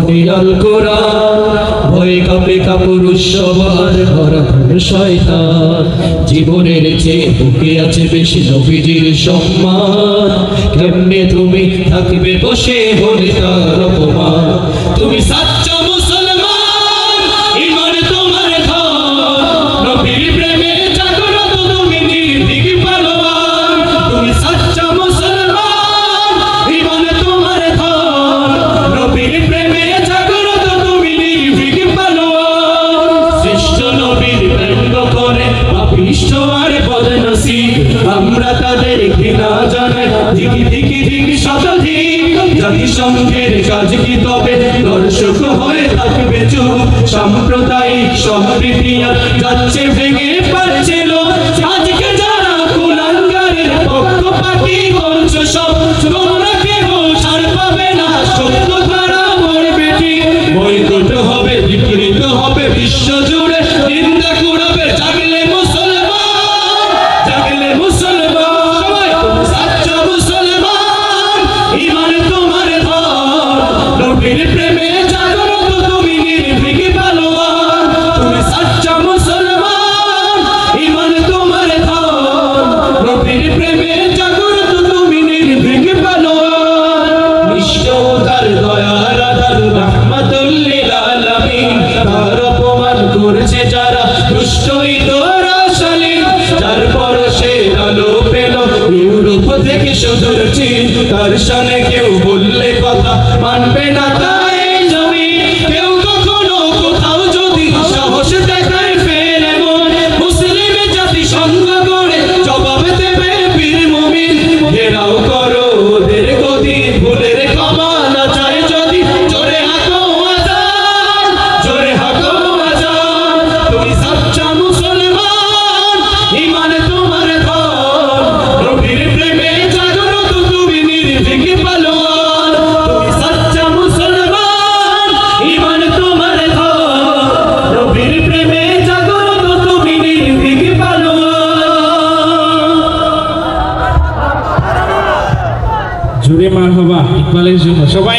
পড়ে আল কোরআন ভয়ে কাঁপে কাপুরুষ সবার ভরা শয়তান জীবনের চেয়ে বুকে আছে বেশি নবীজির সম্মান কেমনে তুমি থাকবে বসে হলে তার অপমান তুমি সাচ্চা মুসলমান ঈমান তোমার ধন নবীর প্রেমে জাগ্রত তুমি নির্ভীক পালোয়ান তুমি সাচ্চা মুসলমান ঈমান তোমার ধন নবীর প্রেমে জাগ্রত তুমি নির্ভীক পালোয়ান শ্রেষ্ঠ নবীর ব্যঙ্গ করে পাপিষ্ঠ আর বদনসিব আমরা তাদের ঘৃণা জানাই ধিকি ধিকি ধিকি শতধিক জাতিসংঘের কাজ কি তবে দর্শক হয়ে থাকবে চুপ সাম্প্রদায়িক সম্প্রীতি আর যাচ্ছে ভেঙে পারছিল আজকে যারা কুলাঙ্গারের পক্ষপাতী করছো সব তোমরা কেউ ছাড় পাবে না সত্য ধারা মরবে ঠিক বয়কট হবে বিকৃত হবে বিশ্ব জুড়ে নিন্দা কুড়াবে জাগলে মুসলমান জাগলে মুসলমান তুমি সাচ্চা মুসলমান ঈমান তোমার ধন নবীর প্রেমে জাগ্রত তুমি নির্ভীক পালোয়ান তুমি সাচ্চা মুসলমান ঈমান তোমার ধন নবীর প্রেমে জাগ্রত তুমি নির্ভীক পালোয়ান নিষ্ঠতার দয়ার আধার রাহমাতুল লিল আলামিন তার অপমান করেছে যারা দুষ্টই তোরা শালীন যার পরশে আলো পেল ইউরোপ থেকে সুদূর চীন তার শানে কেউ বললে কথা মানবে না তাই জমি কেউ কখনো কোথাও যদি সাহস দেখায় ফের এমন মুসলিম জাতি সঙ্গ করে জবাব দেবে বীর মুমিন ঘেরাও করো ওদের গদি ভুলের ক্ষমা না চায় যদি জোরে হাঁকো আজান জোরে হাঁকো আজান তুমি সাচ্চা মুসলমান ঈমান তোমার ধন নবীর প্রেমে জাগ্রত তুমি নির্ভীক পালোয়ান তুমি সাচ্চা মুসলমান ঈমান তোমার ধন নবীর প্রেমে জাগ্রত তুমি নির্ভীক পালোয়ান জোরে মারহাবা ইকবালের জন্য সবাই